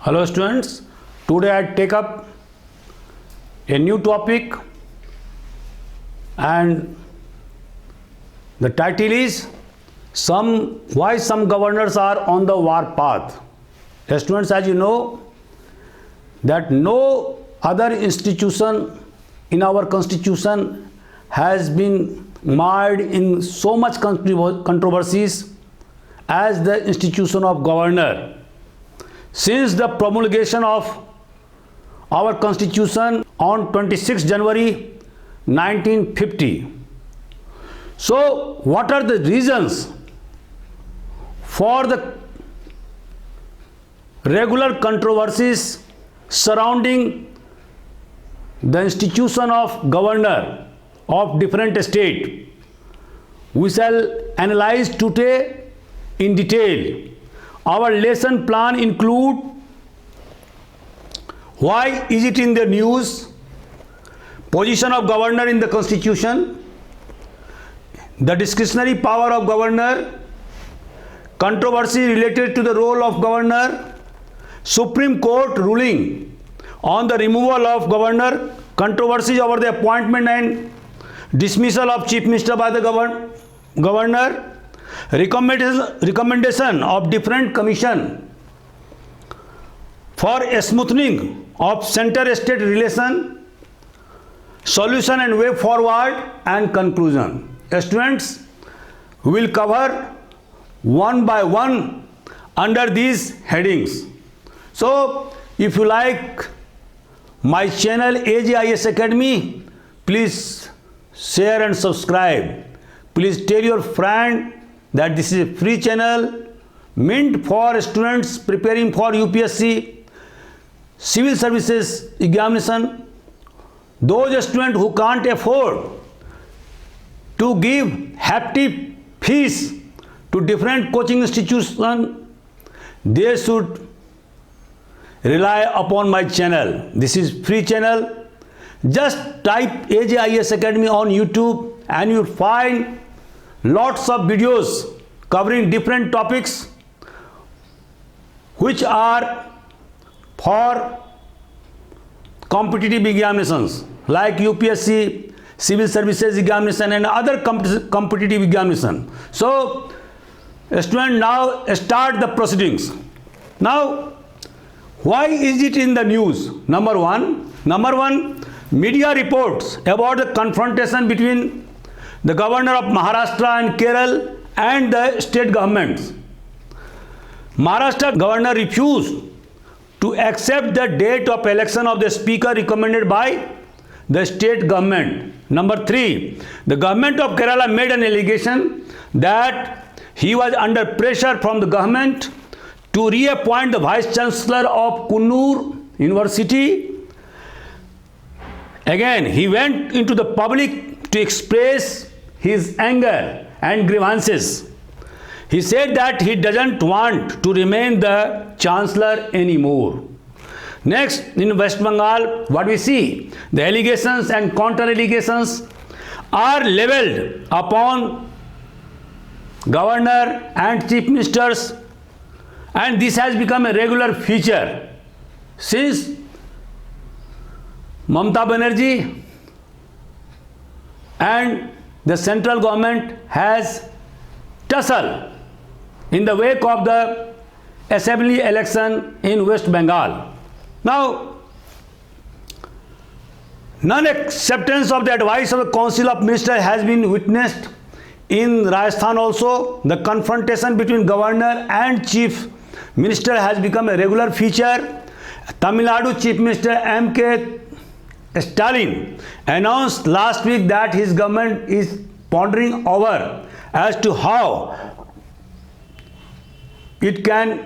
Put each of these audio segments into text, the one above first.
Hello students, today I take up a new topic and the title is why some governors are on the war path. Students, as you know that no other institution in our constitution has been mired in so much controversies as the institution of governor. Since the promulgation of our constitution on 26 January 1950. So what are the reasons for the regular controversies surrounding the institution of governor of different state? We shall analyze today in detail. Our lesson plan include why is it in the news, position of governor in the constitution, the discretionary power of governor, controversy related to the role of governor, Supreme Court ruling on the removal of governor, controversies over the appointment and dismissal of chief minister by the governor, recommendation of different commission for smoothing of center-state relation, solution and way forward, and conclusion. Students, we will cover one by one under these headings. So, if you like my channel AJIS Academy, please share and subscribe. Please tell your friend that this is a free channel meant for students preparing for UPSC, civil services examination, those students who can't afford to give hefty fees to different coaching institutions, they should rely upon my channel. This is free channel. Just type AJIS Academy on YouTube and you'll find lots of videos covering different topics which are for competitive examinations like UPSC, civil services examination and other competitive examination. So, student, now start the proceedings. Now, why is it in the news? Number one, media reports about the confrontation between the governor of Maharashtra and Kerala and the state governments. Maharashtra governor refused to accept the date of election of the speaker recommended by the state government. Number three, the government of Kerala made an allegation that he was under pressure from the government to reappoint the vice chancellor of Kannur University. Again, he went into the public to express his anger and grievances. He said that he doesn't want to remain the chancellor anymore. Next, in West Bengal, what we see? The allegations and counter-allegations are leveled upon governor and chief ministers, and this has become a regular feature since Mamata Banerjee and the central government has tussled in the wake of the assembly election in West Bengal. Now, non-acceptance of the advice of the Council of Ministers has been witnessed in Rajasthan also. The confrontation between governor and chief minister has become a regular feature. Tamil Nadu Chief Minister M.K. Stalin announced last week that his government is pondering over as to how it can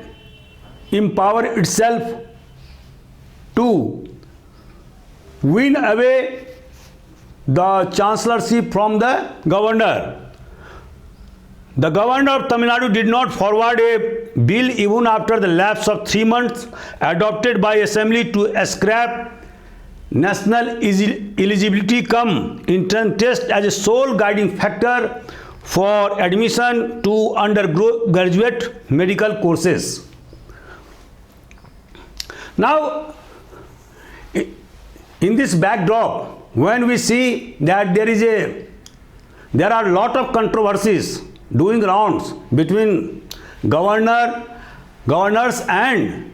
empower itself to win away the chancellorship from the governor. The governor of Tamil Nadu did not forward a bill even after the lapse of 3 months adopted by assembly to scrap national eligibility cum entrance test as a sole guiding factor for admission to undergraduate medical courses. Now, in this backdrop, when we see that there are a lot of controversies doing rounds between governors and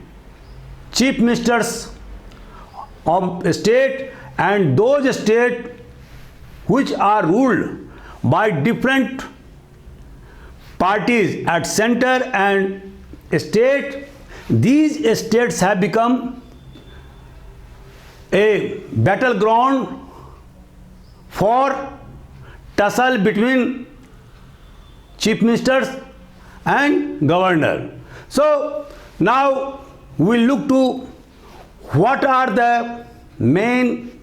chief ministers of state, and those states which are ruled by different parties at center and state, these states have become a battleground for tussle between chief ministers and governor. So now we look to what are the main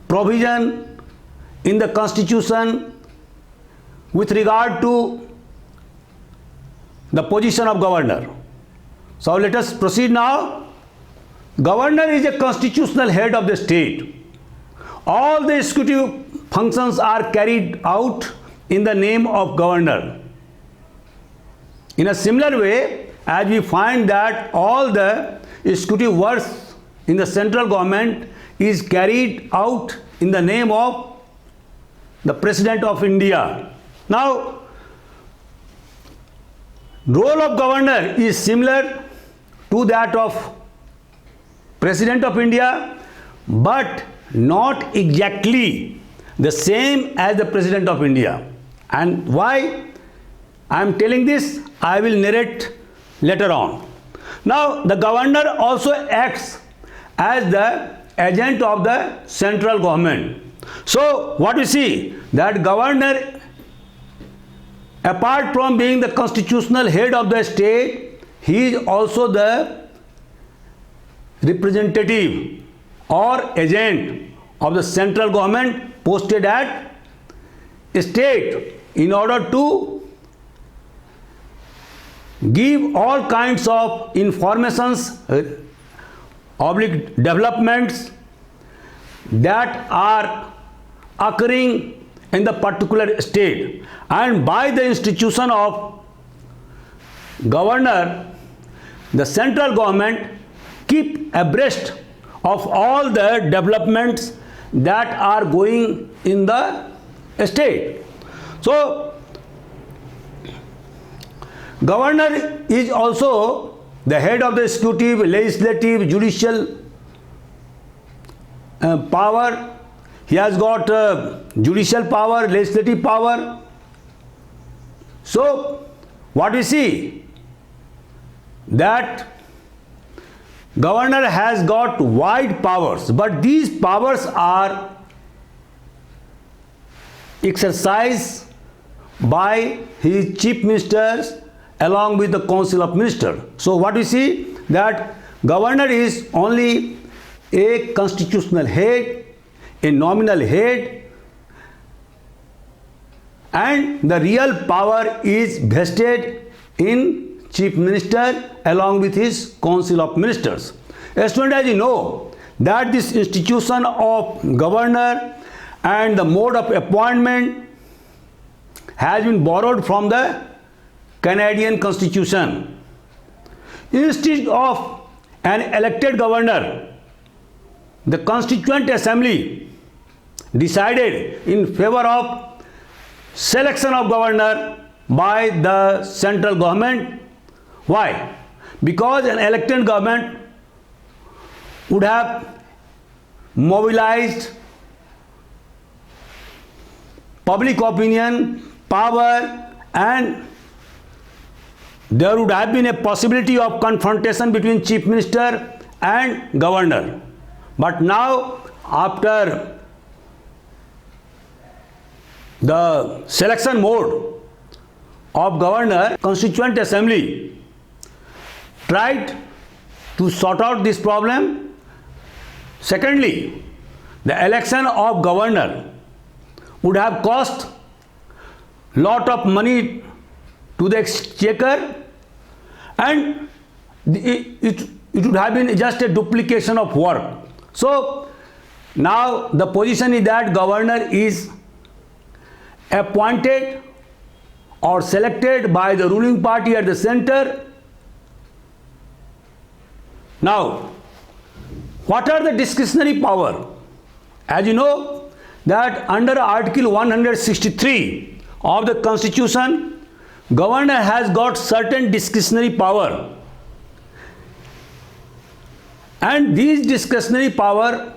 provision in the constitution with regard to the position of governor. So let us proceed now. Governor is a constitutional head of the state. All the executive functions are carried out in the name of governor. In a similar way, as we find that all the executive works in the central government is carried out in the name of the President of India. Now, role of governor is similar to that of President of India, but not exactly the same as the President of India. And why I am telling this, I will narrate later on. Now, the governor also acts as the agent of the central government. So, what we see that governor, apart from being the constitutional head of the state, he is also the representative or agent of the central government posted at state in order to give all kinds of informations, developments that are occurring in the particular state, and by the institution of governor, the central government keep abreast of all the developments that are going in the state. So, governor is also the head of the executive, legislative, judicial power. He has got judicial power, legislative power. So, what we see that governor has got wide powers, but these powers are exercised by his chief ministers along with the council of ministers. So what we see that governor is only a constitutional head, a nominal head, and the real power is vested in chief minister along with his council of ministers. As soon as you know that this institution of governor and the mode of appointment has been borrowed from the Canadian Constitution. Instead of an elected governor, the Constituent Assembly decided in favor of selection of governor by the central government. Why? Because an elected government would have mobilized public opinion, power, and there would have been a possibility of confrontation between chief minister and governor. But now, after the selection mode of governor, Constituent Assembly tried to sort out this problem. Secondly, the election of governor would have cost lot of money to the exchequer, and it would have been just a duplication of work. So now the position is that governor is appointed or selected by the ruling party at the center Now, what are the discretionary power? As you know that under Article 163 of the Constitution, Governor has got certain discretionary power, and these discretionary power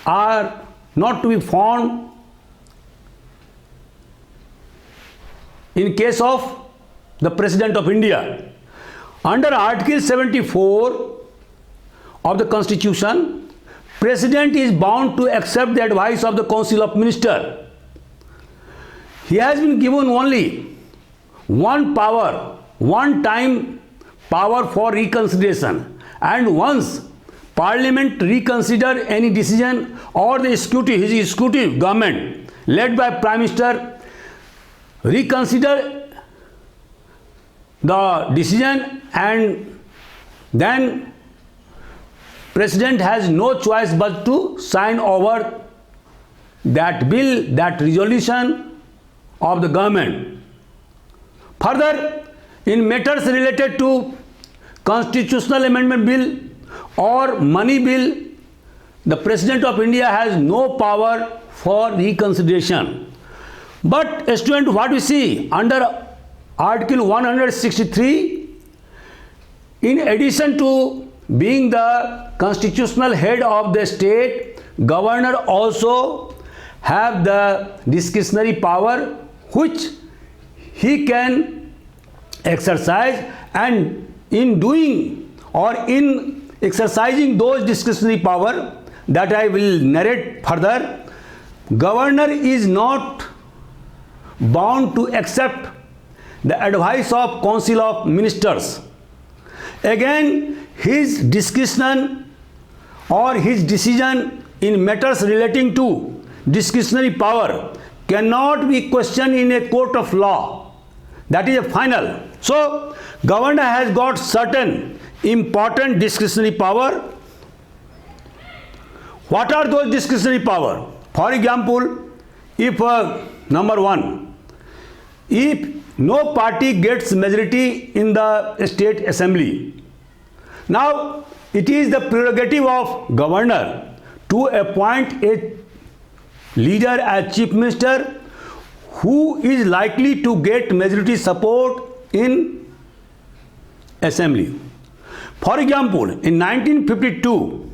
are not to be found in case of the President of India. Under Article 74 of the Constitution, President is bound to accept the advice of the Council of Ministers. He has been given only one time power for reconsideration, and once Parliament reconsider any decision or the executive, his executive government led by Prime Minister reconsider the decision, and then President has no choice but to sign over that bill, that resolution of the government. Further, in matters related to constitutional amendment bill or money bill, the President of India has no power for reconsideration. But student, what we see under Article 163, in addition to being the constitutional head of the state, Governor also have the discretionary power which he can exercise, and in doing or in exercising those discretionary power that I will narrate further, Governor is not bound to accept the advice of Council of Ministers. Again, his discretion or his decision in matters relating to discretionary power cannot be questioned in a court of law. That is a final. So, Governor has got certain important discretionary power. What are those discretionary power? For example, if number one, if no party gets majority in the state assembly, now it is the prerogative of Governor to appoint a leader as Chief Minister who is likely to get majority support in assembly. For example, in 1952,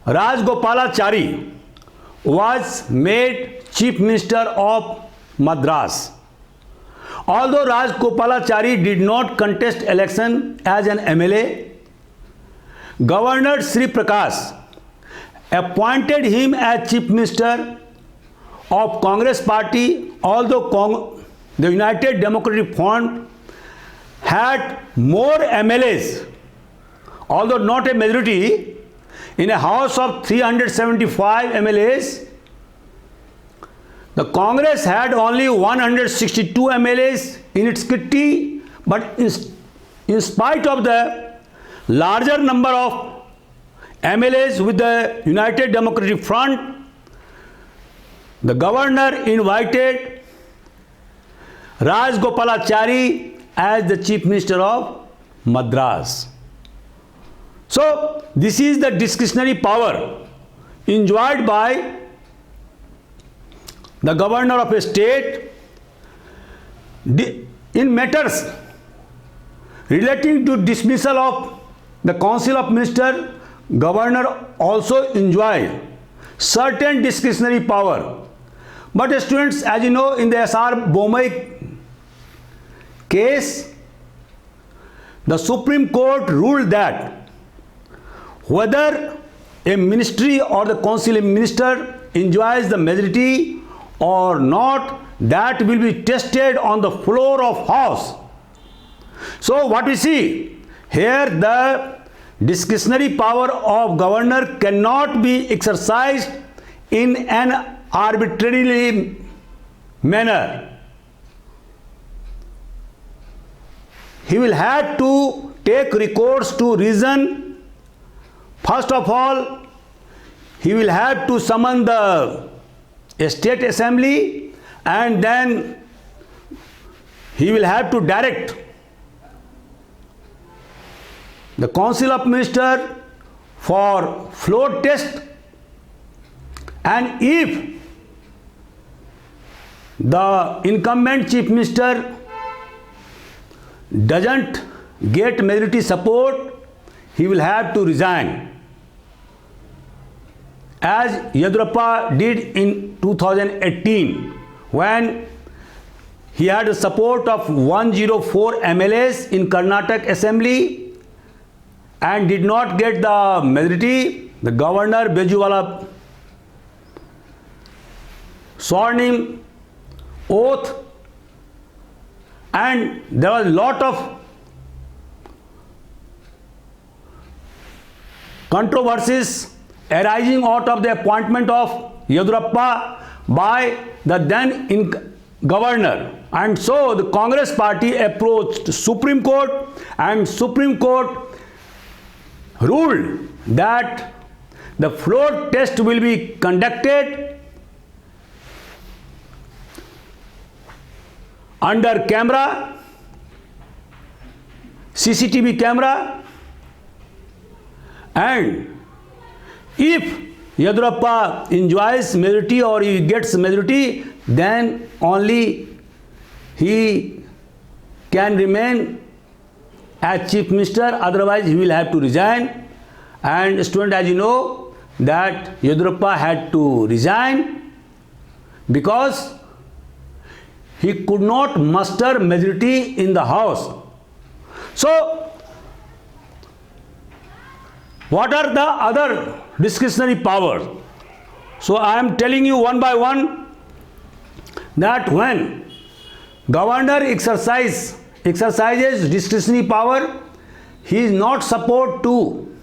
Rajagopalachari was made Chief Minister of Madras. Although Rajagopalachari did not contest election as an MLA, Governor Sri Prakash appointed him as Chief Minister of Congress Party, although the United Democratic Front had more MLAs, although not a majority, in a house of 375 MLAs. The Congress had only 162 MLAs in its kitty, but in spite of the larger number of MLAs with the United Democratic Front, the Governor invited Rajagopalachari as the Chief Minister of Madras. So, this is the discretionary power enjoyed by the Governor of a state in matters relating to dismissal of the Council of Ministers. Governor also enjoy certain discretionary power. But students, as you know, in the S.R. Bomai case, the Supreme Court ruled that whether a ministry or the Council of Ministers enjoys the majority or not, that will be tested on the floor of House. So what we see here, the discretionary power of Governor cannot be exercised in an arbitrary manner. He will have to take recourse to reason. First of all, he will have to summon the state assembly, and then he will have to direct the Council of Ministers for floor test, and if the incumbent Chief Minister doesn't get majority support, he will have to resign, as Yediyurappa did in 2018 when he had the support of 104 MLAs in Karnataka Assembly and did not get the majority. The Governor Bejwala sworn him oath, and there was a lot of controversies arising out of the appointment of Yediyurappa by the then governor, and so the Congress party approached Supreme Court, and Supreme Court ruled that the floor test will be conducted under camera, CCTV camera, and if Yediyurappa enjoys majority or he gets majority, then only he can remain as Chief Minister, otherwise he will have to resign. And student, as you know, that Yediyurappa had to resign because he could not muster majority in the House. So, what are the other discretionary powers? So I am telling you one by one that when governor exercises discretionary power, he is not supposed to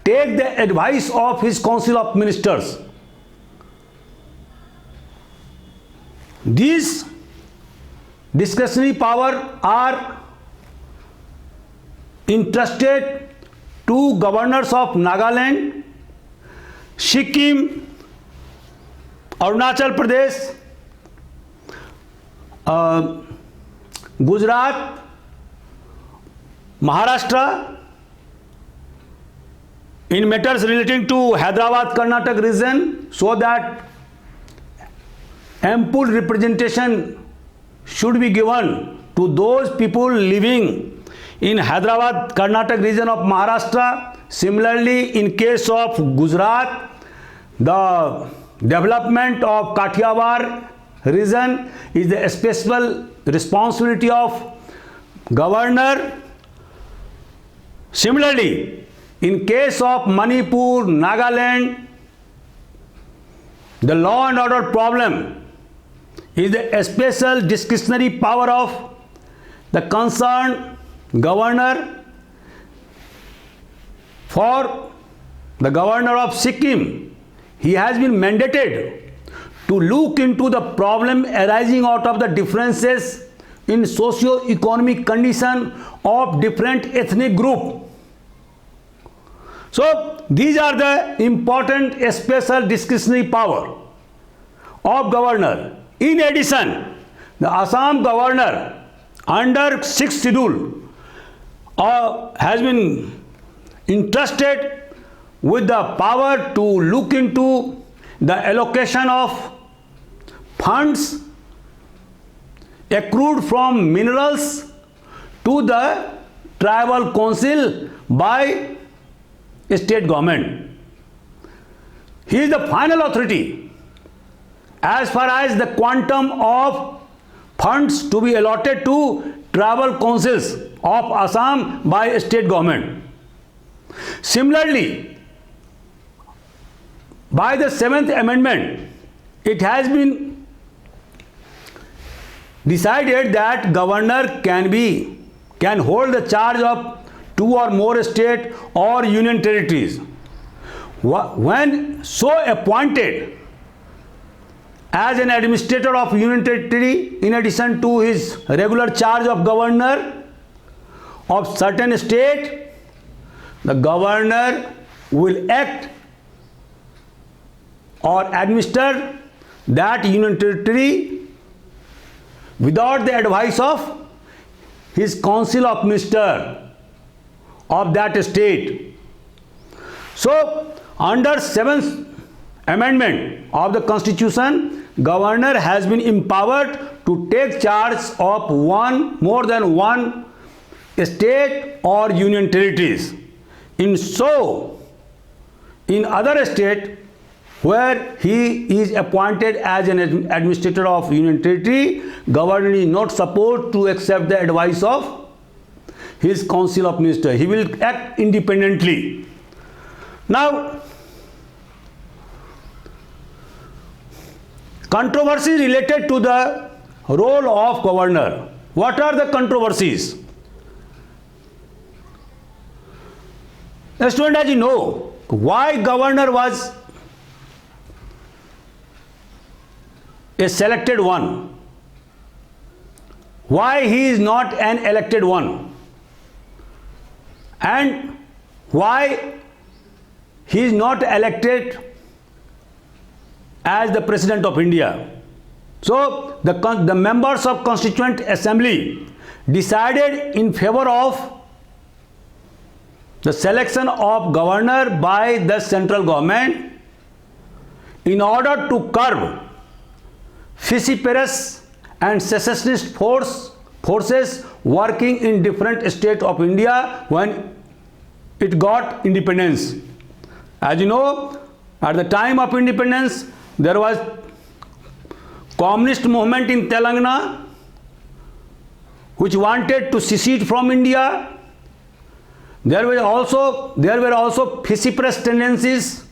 take the advice of his Council of Ministers. These discretionary powers are entrusted to governors of Nagaland, Sikkim, Arunachal Pradesh, Gujarat, Maharashtra, in matters relating to Hyderabad, Karnataka region, so that ample representation should be given to those people living in Hyderabad, Karnataka region of Maharashtra. Similarly, in case of Gujarat, the development of Kathiawar region is the special responsibility of governor. Similarly, in case of Manipur, Nagaland, the law and order problem is the special discretionary power of the concerned governor. For the governor of Sikkim, he has been mandated to look into the problem arising out of the differences in socio-economic condition of different ethnic group. So these are the important special discretionary power of governor. In addition, the Assam governor under 6th schedule has been entrusted with the power to look into the allocation of funds accrued from minerals to the tribal council by state government. He is the final authority as far as the quantum of funds to be allotted to tribal councils of Assam by state government. Similarly, by the 7th Amendment, it has been decided that governor can hold the charge of 2 or more state or union territories. When so appointed as an administrator of union territory, in addition to his regular charge of governor of certain state, the governor will act or administer that union territory without the advice of his Council of Ministers of that state. So, under 7th Amendment of the Constitution, Governor has been empowered to take charge of more than one state or union territories. In other state where he is appointed as an administrator of union territory, governor is not supposed to accept the advice of his council of ministers. He will act independently. Now, controversies related to the role of governor. What are the controversies? Student, as you know, why governor was a selected one? Why he is not an elected one? And why he is not elected as the President of India? So, the members of Constituent Assembly decided in favor of the selection of governor by the central government in order to curb vociferous and secessionist forces working in different states of India when it got independence. As you know, at the time of independence, there was communist movement in Telangana which wanted to secede from India. There were also vociferous tendencies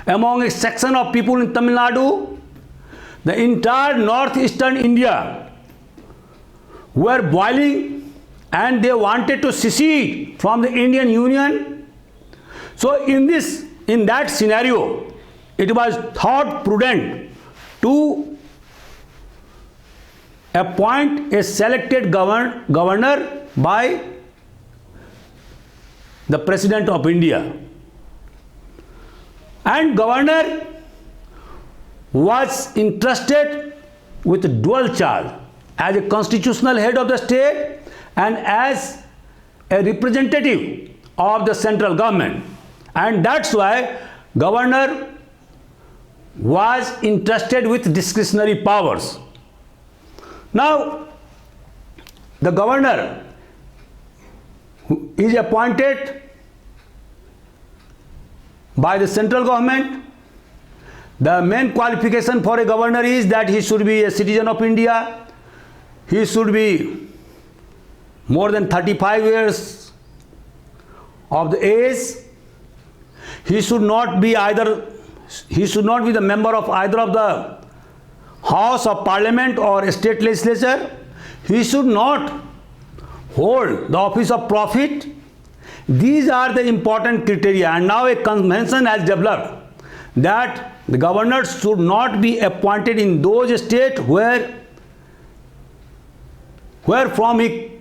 among a section of people in Tamil Nadu. The entire northeastern India were boiling and they wanted to secede from the Indian Union. So in that scenario, it was thought prudent to appoint a selected governor by the President of India. And governor was entrusted with dual charge as a constitutional head of the state and as a representative of the central government. And that's why governor was entrusted with discretionary powers. Now, the governor is appointed by the central government. The main qualification for a governor is that he should be a citizen of India. He should be more than 35 years of the age. He should not be the member of either of the House of Parliament or state legislature. He should not hold the office of profit. These are the important criteria, and now a convention has developed that the governors should not be appointed in those states where from he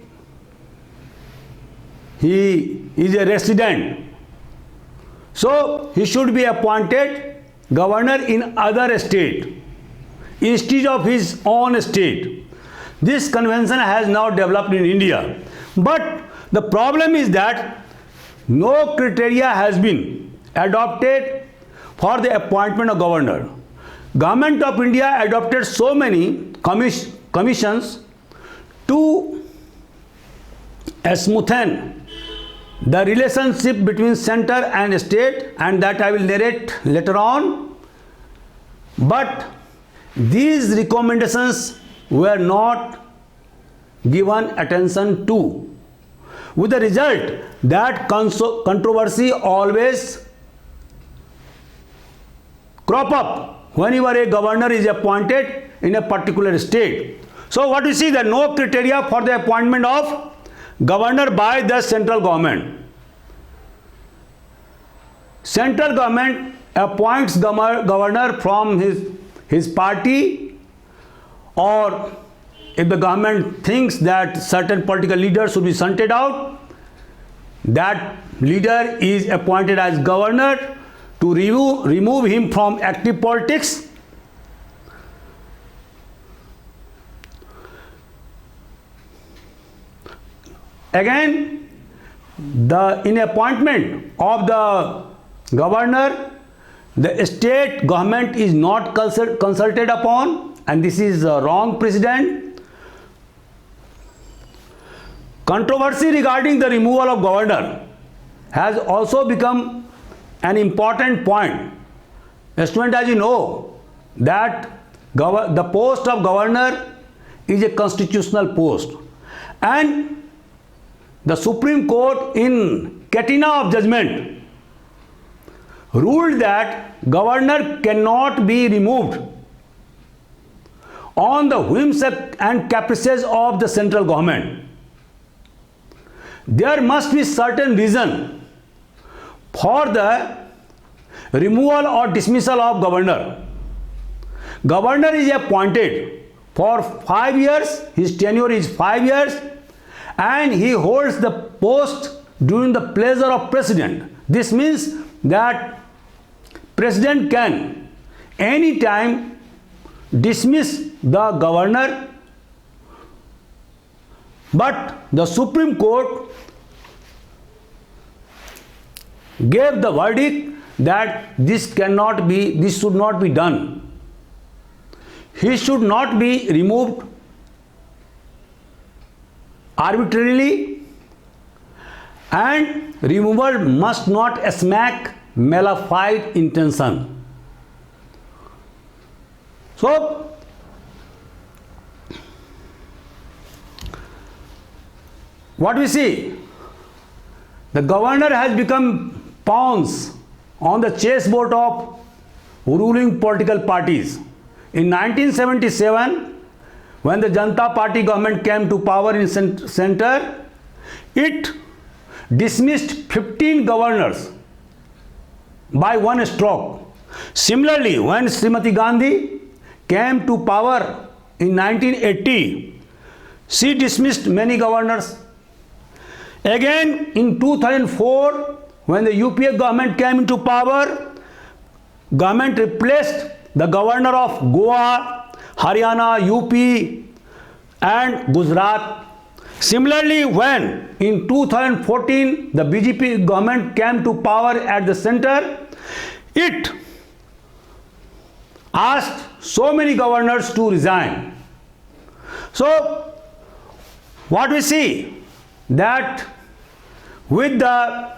is a resident. So he should be appointed governor in other state instead of his own state. This convention has now developed in India. But the problem is that no criteria has been adopted for the appointment of governor. Government of India adopted so many commissions to smoothen the relationship between center and state, and that I will narrate later on. But these recommendations were not given attention to, with the result that controversy always crop up whenever a governor is appointed in a particular state. So what we see, that no criteria for the appointment of governor by the central government. Central government appoints governor from his party, or if the government thinks that certain political leaders should be shunted out, that leader is appointed as governor to remove him from active politics. Again, in appointment of the governor, the state government is not consulted upon, and this is a wrong precedent. Controversy regarding the removal of governor has also become an important point. Student, as you know, that the post of governor is a constitutional post, and the Supreme Court in Catena of Judgment ruled that governor cannot be removed on the whims and caprices of the central government. There must be certain reason for the removal or dismissal of governor. Governor is appointed for 5 years, his tenure is 5 years, and he holds the post during the pleasure of president. This means that president can anytime dismiss the governor, but the Supreme Court gave the verdict that this should not be done. He should not be removed arbitrarily, and removal must not smack malefied intention. So, what we see, the governor has become pawns on the chessboard of ruling political parties. In 1977, when the Janata Party government came to power in center, it dismissed 15 governors by one stroke. Similarly, when Srimati Gandhi came to power in 1980, she dismissed many governors. Again, in 2004, when the UPA government came into power, government replaced the governor of Goa, Haryana, UP and Gujarat. Similarly, when in 2014 the BJP government came to power at the center, it asked so many governors to resign. So, what we see, that with the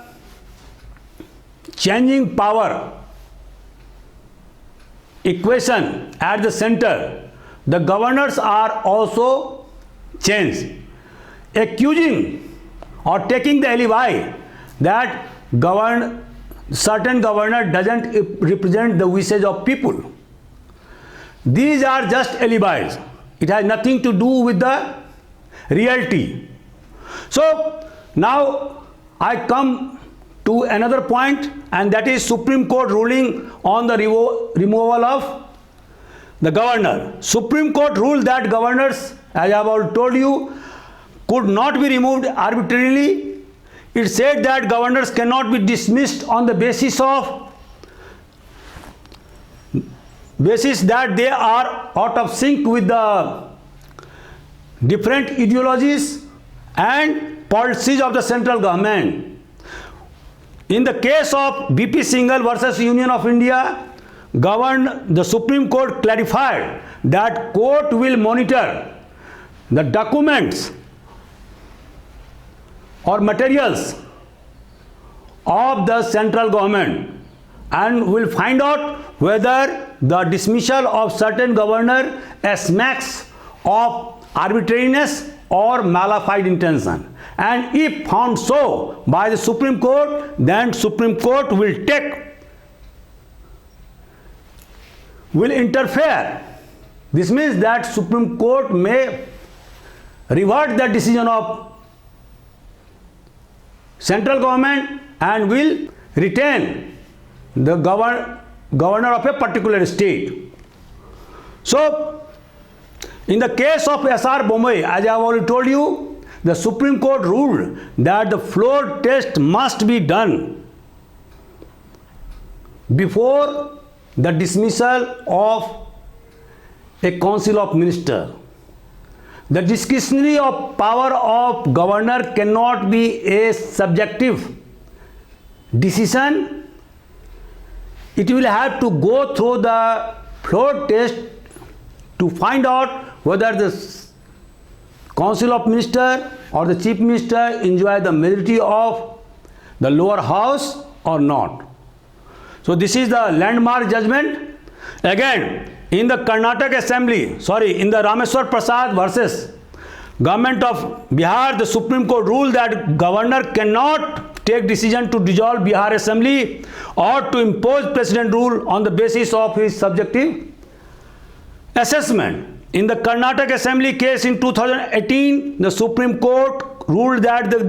changing power equation at the center, the governors are also changed, accusing or taking the alibi that certain governor doesn't represent the wishes of people. These are just alibis. It has nothing to do with the reality. So now I come to another point, and that is Supreme Court ruling on the removal of the governor. Supreme Court ruled that governors, as I have already told you, could not be removed arbitrarily. It said that governors cannot be dismissed on the basis that they are out of sync with the different ideologies and policies of the central government. In the case of BP Singhal versus Union of India, the Supreme Court clarified that court will monitor the documents or materials of the central government and will find out whether the dismissal of certain governor smacks of arbitrariness or malified intention. And if found so by the Supreme Court, then Supreme Court will interfere. This means that Supreme Court may revert the decision of central government and will retain the governor of a particular state. So, in the case of S.R. Bombay, as I have already told you, the Supreme Court ruled that the floor test must be done before the dismissal of a council of ministers. The discretionary of power of governor cannot be a subjective decision. It will have to go through the floor test to find out whether the Council of Ministers or the Chief Minister enjoy the majority of the lower house or not. So this is the landmark judgment. Again, in the Karnataka Assembly, in the Rameswar Prasad versus Government of Bihar, the Supreme Court ruled that governor cannot take decision to dissolve Bihar Assembly or to impose president rule on the basis of his subjective assessment. In the Karnataka Assembly case in 2018, the Supreme Court ruled that the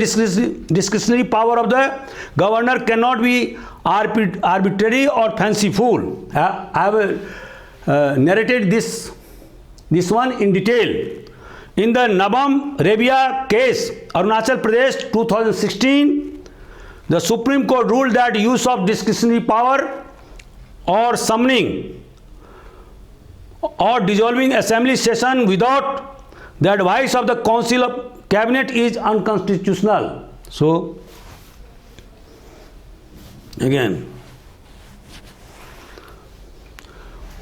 discretionary power of the governor cannot be arbitrary or fanciful. I have narrated this one in detail. In the Nabam Rebia case, Arunachal Pradesh 2016, the Supreme Court ruled that use of discretionary power or summoning or dissolving assembly session without the advice of the Council of Cabinet is unconstitutional. So, again,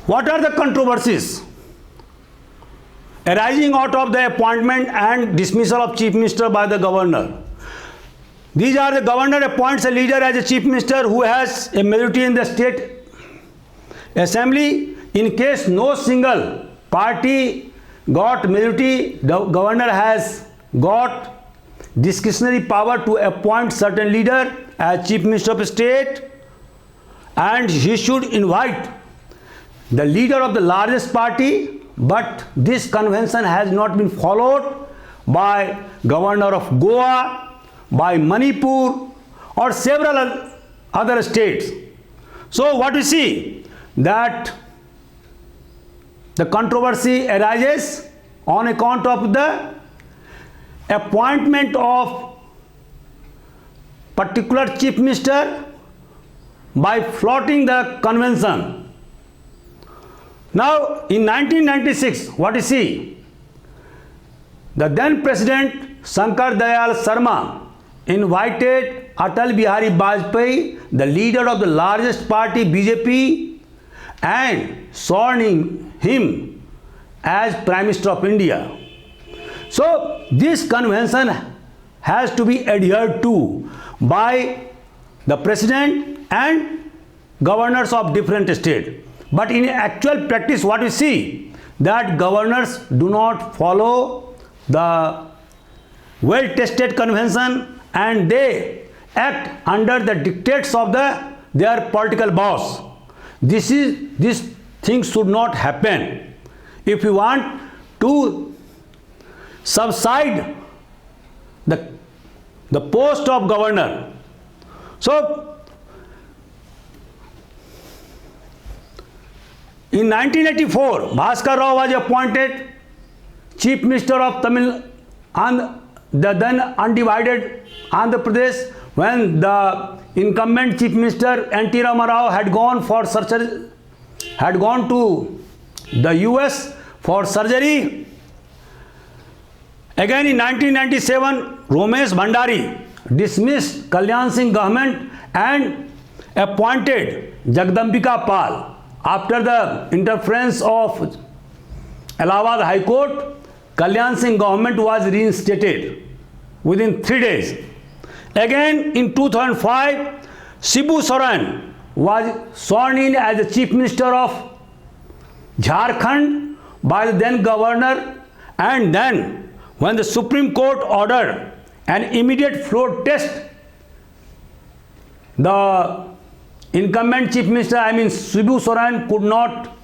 what are the controversies arising out of the appointment and dismissal of Chief Minister by the Governor? These are: the Governor appoints a leader as a Chief Minister who has a majority in the State Assembly. In case no single party got majority, the Governor has got discretionary power to appoint certain leader as Chief Minister of State, and he should invite the leader of the largest party. But this convention has not been followed by Governor of Goa, by Manipur, or several other states. So what we see, that the controversy arises on account of the appointment of particular Chief Minister by flouting the convention. Now, in 1996, what is he? The then President Shankar Dayal Sharma invited Atal Bihari Vajpayee, the leader of the largest party BJP, and sworn him as Prime Minister of India. So, this convention has to be adhered to by the President and governors of different states. But in actual practice, what we see, that governors do not follow the well-tested convention, and they act under the dictates of their political boss. This thing should not happen. If we want to subside the post of governor, so in 1984, Bhaskar Rao was appointed Chief Minister of Tamil and the then undivided Andhra Pradesh, when the incumbent Chief Minister N.T. Rama Rao had gone to the US for surgery. Again in 1997, Ramesh Bhandari dismissed Kalyan Singh government and appointed Jagdambika Pal. After the interference of Allahabad High Court, Kalyan Singh government was reinstated within 3 days. Again in 2005, Shibu Soren was sworn in as the Chief Minister of Jharkhand by the then governor, and then when the Supreme Court ordered an immediate floor test, the incumbent Chief Minister, Shibu Soren, could not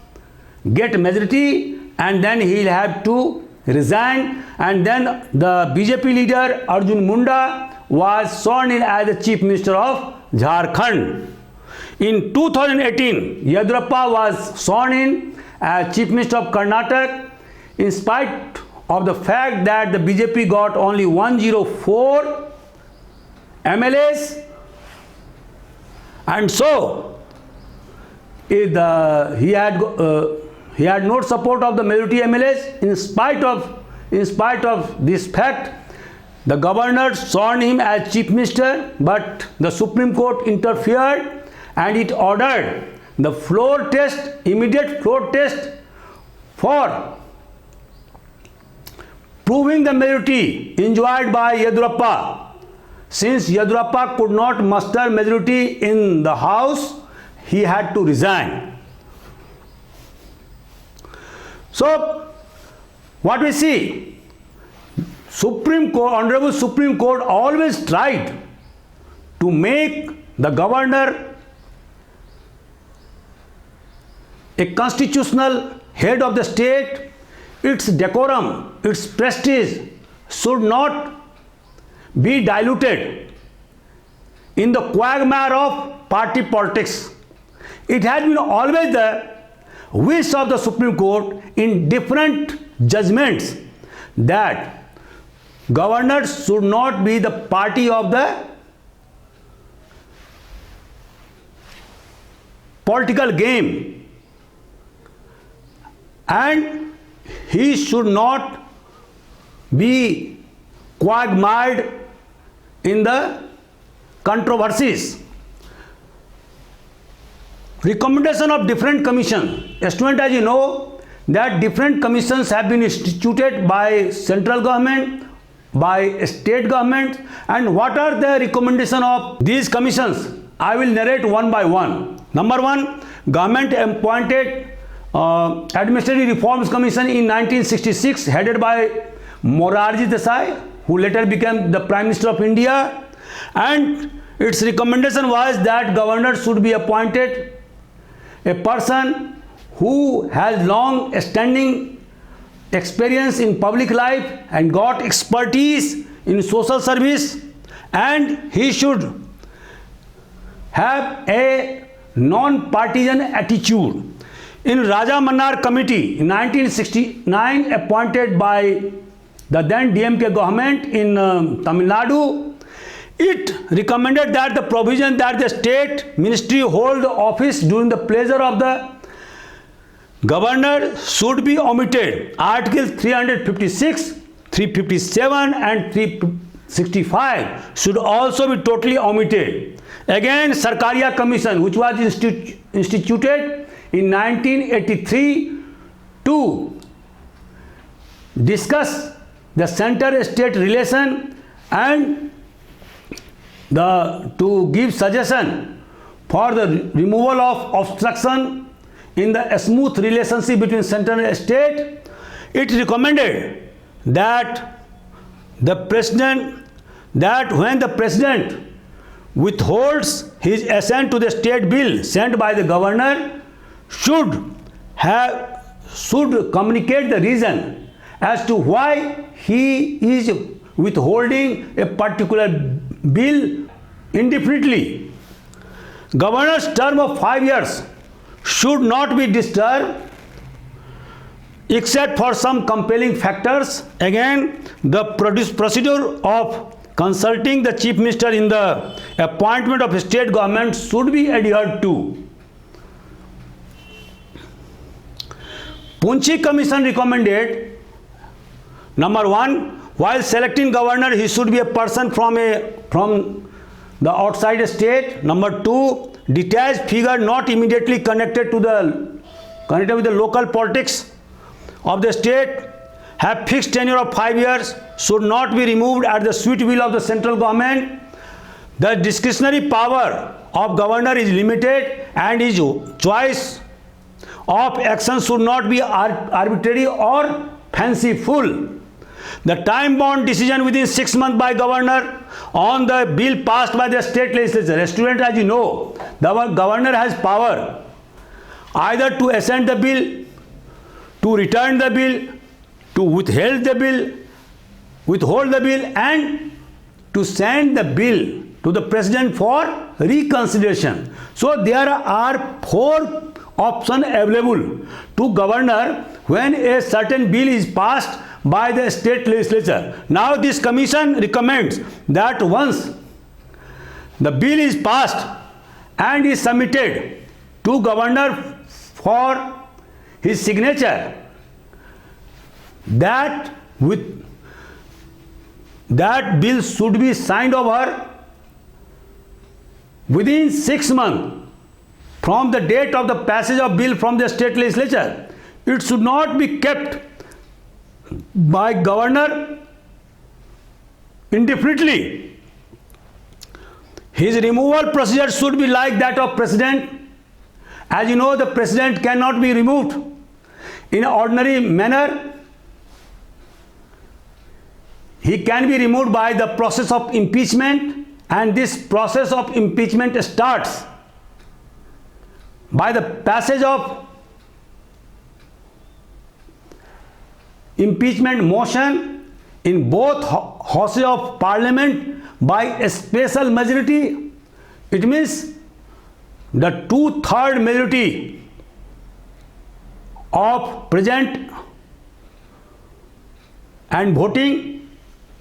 get majority, and then he will have to resign, and then the BJP leader Arjun Munda was sworn in as the Chief Minister of Jharkhand. In 2018, Yadurappa was sworn in as Chief Minister of Karnataka, in spite of the fact that the BJP got only 104 MLAs, and so he had no support of the majority MLAs, in spite of in spite of this fact, the governor sworn him as chief minister, but the Supreme Court interfered and it ordered the floor test, immediate floor test for proving the majority enjoyed by Yediyurappa. Since Yediyurappa could not muster majority in the House, he had to resign. So, what we see, Supreme Court, Honorable Supreme Court always tried to make the governor a constitutional head of the state. Its decorum, its prestige should not be diluted in the quagmire of party politics. It has been always the wish of the Supreme Court in different judgments that governors should not be the party of the political game, and he should not be quagmired in the controversies. Recommendation of different commissions. Student, as you know, that different commissions have been instituted by central government, by state government, and what are the recommendations of these commissions? I will narrate one by one. Number one, government appointed Administrative Reforms Commission in 1966, headed by Morarji Desai, who later became the Prime Minister of India, and its recommendation was that governor should be appointed a person who has long standing experience in public life and got expertise in social service, and he should have a non-partisan attitude. In Raja Mannar Committee in 1969, appointed by the then DMK government in Tamil Nadu, it recommended that the provision that the state ministry hold office during the pleasure of the governor should be omitted. Articles 356, 357 and 365 should also be totally omitted. Again, Sarkaria Commission, which was instituted in 1983 to discuss the center-state relation and to give suggestion for the removal of obstruction in the smooth relationship between center and state. It recommended that when the president withholds his assent to the state bill sent by the governor, should communicate the reason as to why he is withholding a particular bill indefinitely. Governor's term of 5 years should not be disturbed except for some compelling factors. Again, the procedure of consulting the chief minister in the appointment of state government should be adhered to. Punchi Commission recommended, number one, while selecting governor, he should be a person from the outside state. Number two, detached figure not immediately connected with the local politics of the state, have fixed tenure of 5 years, should not be removed at the sweet will of the central government. The discretionary power of governor is limited and his choice of action should not be arbitrary or fanciful. The time-bound decision within 6 months by governor on the bill passed by the state legislature. Student, as you know, the governor has power either to assent the bill, to return the bill, to withhold the bill, and to send the bill to the president for reconsideration. So there are 4 options available to governor when a certain bill is passed by the state legislature. Now this commission recommends that once the bill is passed and is submitted to governor for his signature, that with that bill should be signed over within 6 months from the date of the passage of bill from the state legislature. It should not be kept by governor indefinitely. His removal procedure should be like that of president. As you know, the president cannot be removed in ordinary manner. He can be removed by the process of impeachment, and this process of impeachment starts by the passage of impeachment motion in both houses of parliament by a special majority. It means the 2/3 majority of present and voting,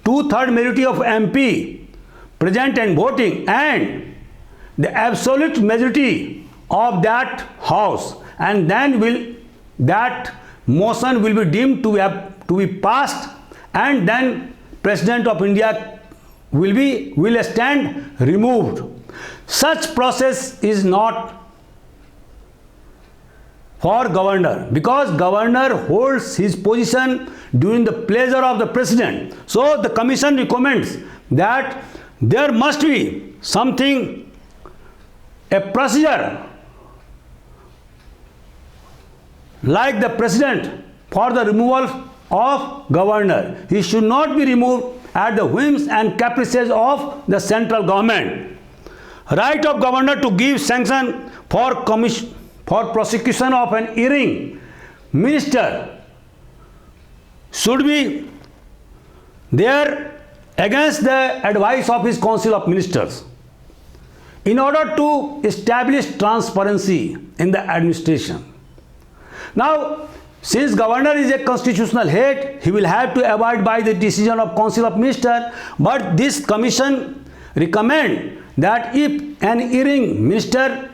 2/3 majority of MP present and voting, and the absolute majority of that house, and then that motion will be deemed to be passed, and then President of India will stand removed. Such process is not for governor, because governor holds his position during the pleasure of the president. So the commission recommends that there must be a procedure like the president for the removal of governor. He should not be removed at the whims and caprices of the central government. Right of governor to give sanction for prosecution of an erring minister should be there against the advice of his council of ministers, in order to establish transparency in the administration. Now, since governor is a constitutional head, he will have to abide by the decision of council of ministers, but this commission recommend that if an erring minister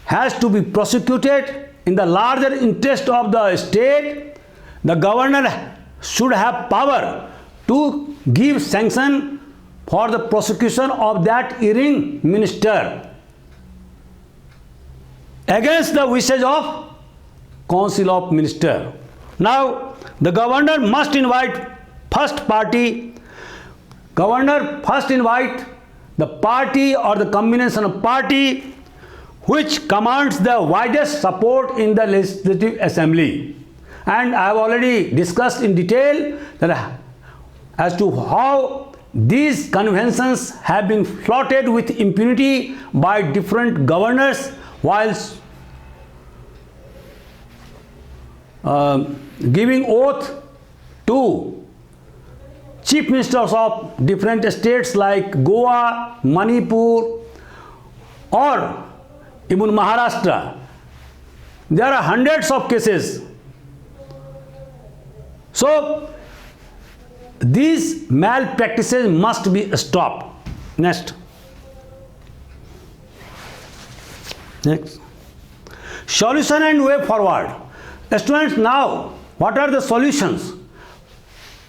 has to be prosecuted in the larger interest of the state, the governor should have power to give sanction for the prosecution of that erring minister against the wishes of council of minister. Now, the governor must invite the party or the combination of party which commands the widest support in the legislative assembly. And I have already discussed in detail that as to how these conventions have been flouted with impunity by different governors whilst giving oath to chief ministers of different states like Goa, Manipur, or even Maharashtra. There are hundreds of cases. So these malpractices must be stopped. Next. Solution and way forward. Students, now what are the solutions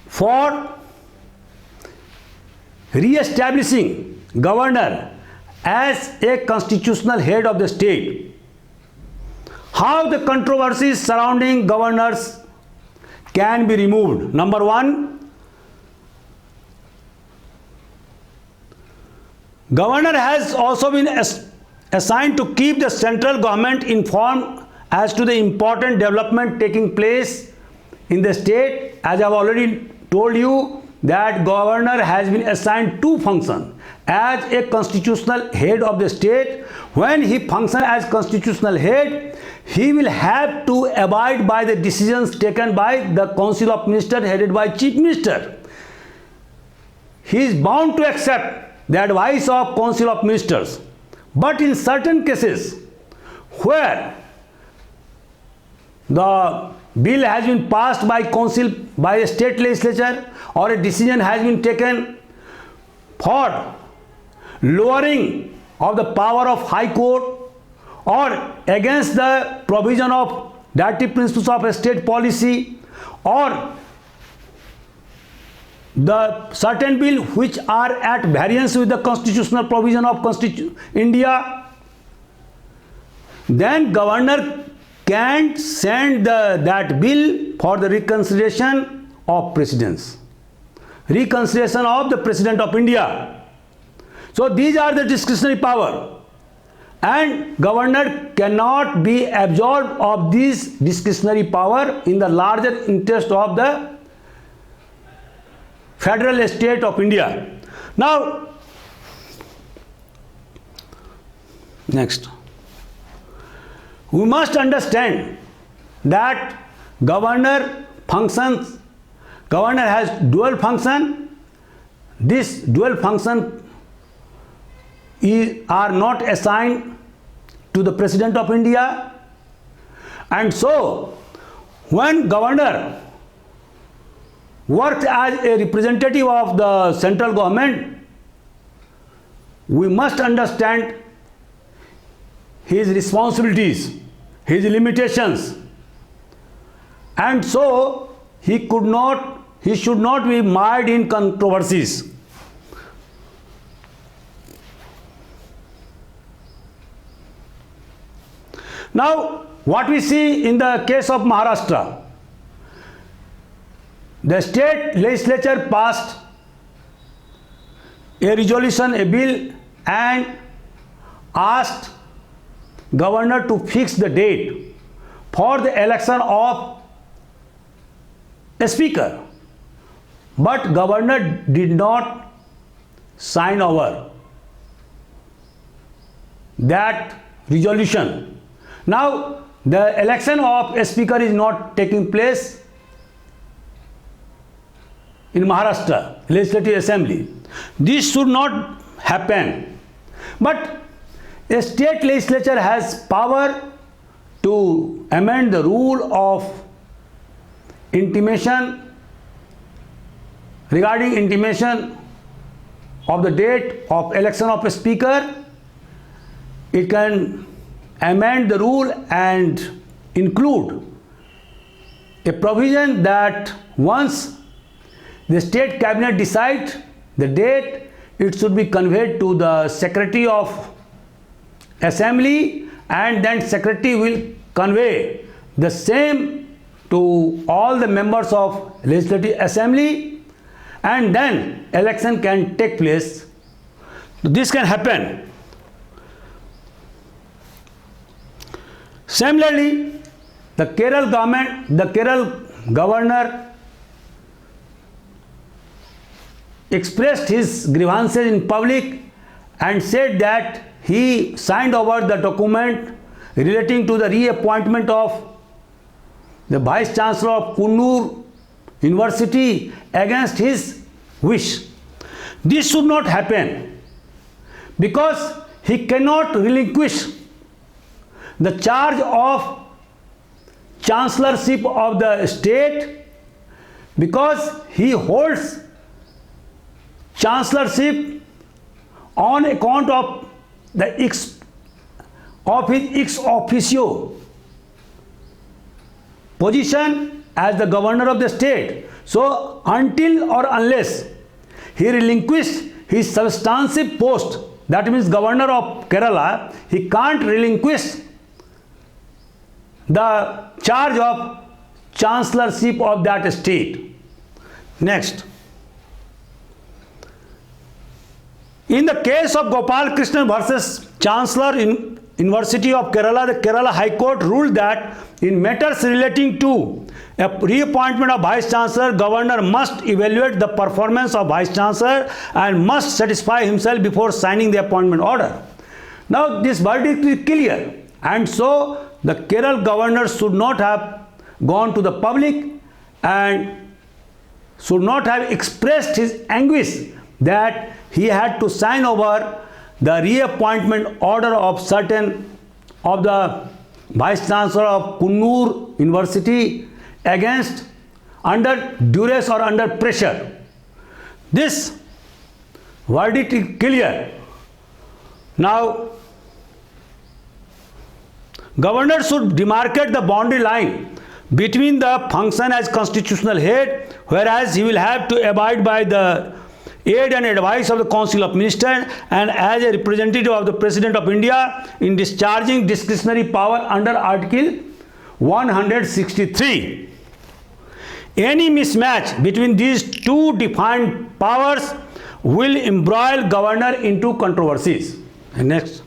for re-establishing governor as a constitutional head of the state? How the controversies surrounding governors can be removed? Number one, governor has also been assigned to keep the central government informed as to the important development taking place in the state. As I have already told you, that governor has been assigned two functions. As a constitutional head of the state, when he functions as constitutional head, he will have to abide by the decisions taken by the council of ministers headed by chief minister. He is bound to accept the advice of council of ministers. But in certain cases where the bill has been passed by council, by a state legislature, or a decision has been taken for lowering of the power of high court, or against the provision of directive principles of a state policy, or the certain bill which are at variance with the constitutional provision of India, then governor can send that bill for the reconsideration of president of India. So these are the discretionary power, and governor cannot be absolved of this discretionary power in the larger interest of the federal state of India. Now, next, we must understand that governor has dual function. This dual function are not assigned to the President of India, and so when governor works as a representative of the central government, we must understand his responsibilities, his limitations, and so he should not be mired in controversies. Now, what we see in the case of Maharashtra, the state legislature passed a resolution, a bill, and asked governor to fix the date for the election of a speaker, but governor did not sign over that resolution. Now, the election of a speaker is not taking place in Maharashtra Legislative Assembly. This should not happen. But a state legislature has power to amend the rule of intimation regarding intimation of the date of election of a speaker. It can amend the rule and include a provision that once the state cabinet decides the date, it should be conveyed to the secretary of assembly, and then secretary will convey the same to all the members of legislative assembly, and then election can take place. This can happen. Similarly, the Kerala governor expressed his grievances in public and said that he signed over the document relating to the reappointment of the Vice Chancellor of Kannur University against his wish. This should not happen because he cannot relinquish the charge of chancellorship of the state because he holds chancellorship on account of his ex officio position as the governor of the state. So until or unless he relinquished his substantive post, that means governor of Kerala, he can't relinquish the charge of chancellorship of that state. Next, in the case of Gopal Krishnan versus Chancellor in University of Kerala, the Kerala High Court ruled that in matters relating to a reappointment of Vice Chancellor, Governor must evaluate the performance of Vice Chancellor and must satisfy himself before signing the appointment order. Now this verdict is clear, and so the Kerala governor should not have gone to the public and should not have expressed his anguish that he had to sign over the reappointment order of certain of the Vice Chancellor of Kannur University against under duress or under pressure. This verdict is clear. Now, governor should demarcate the boundary line between the function as constitutional head, whereas he will have to abide by the aid and advice of the Council of Ministers and as a representative of the President of India in discharging discretionary power under Article 163. Any mismatch between these two defined powers will embroil governor into controversies. Next.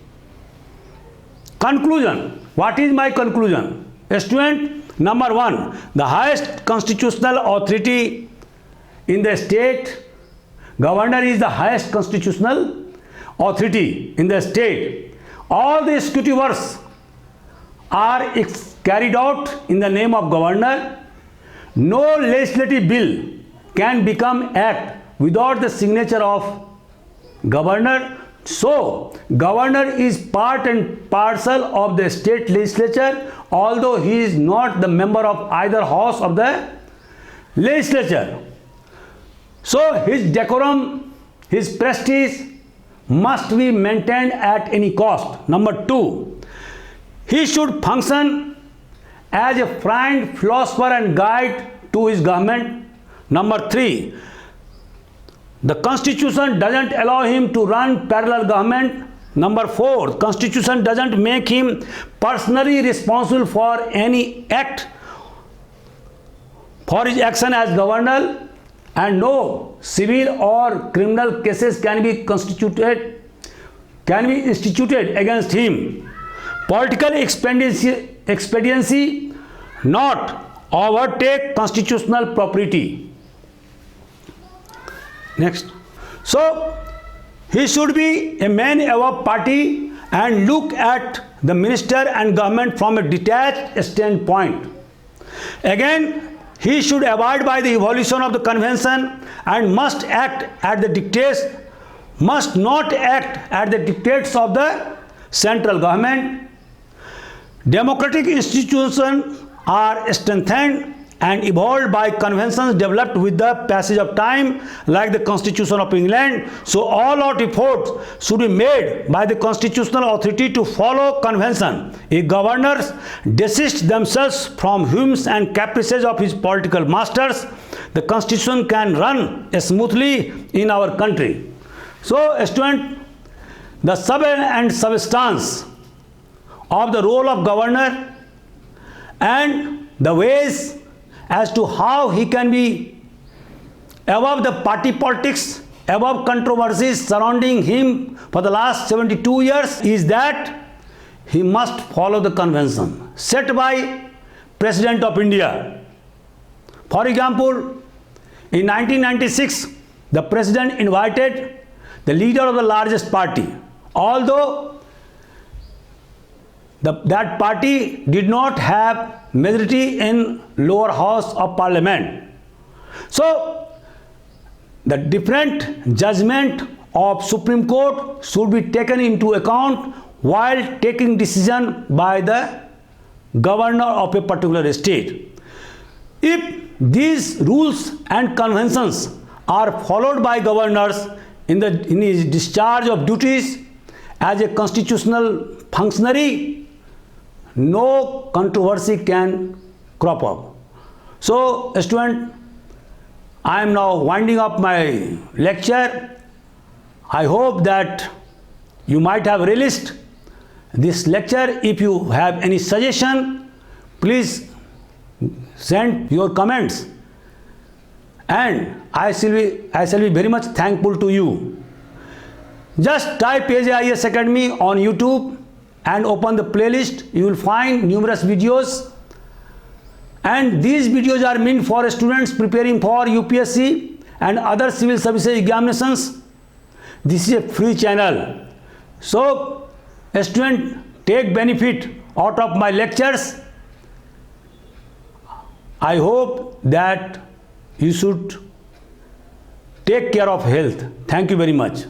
Conclusion. What is my conclusion? Student, number one, the highest constitutional authority in the state, governor is the highest constitutional authority in the state. All the executive works are carried out in the name of governor. No legislative bill can become act without the signature of governor. So, governor is part and parcel of the state legislature, although he is not the member of either house of the legislature. So, his decorum, his prestige must be maintained at any cost. Number two, he should function as a friend, philosopher and guide to his government. Number three, the constitution doesn't allow him to run parallel government. Number four, constitution doesn't make him personally responsible for any act for his action as governor, and no civil or criminal cases can be instituted against him. Political expediency not overtake constitutional propriety. Next. So, he should be a man above party and look at the minister and government from a detached standpoint. Again, he should abide by the evolution of the convention and must not act at the dictates of the central government. Democratic institutions are strengthened and evolved by conventions developed with the passage of time, like the Constitution of England. So all out efforts should be made by the constitutional authority to follow convention. If governors desist themselves from whims and caprices of his political masters, the constitution can run smoothly in our country. So, student, the sub and substance of the role of governor and the ways as to how he can be above the party politics, above controversies surrounding him for the last 72 years is that he must follow the convention set by President of India. For example, in 1996, the President invited the leader of the largest party, although that party did not have majority in lower house of parliament. So, the different judgment of Supreme Court should be taken into account while taking decision by the governor of a particular state. If these rules and conventions are followed by governors in his discharge of duties as a constitutional functionary, no controversy can crop up. So, student, I am now winding up my lecture. I hope that you might have relished this lecture. If you have any suggestion, please send your comments, and I shall be very much thankful to you. Just type AJIS Academy on YouTube and open the playlist. You will find numerous videos, and these videos are meant for students preparing for UPSC and other civil services examinations. This is a free channel, so student, take benefit out of my lectures. I hope that you should take care of health. Thank you very much.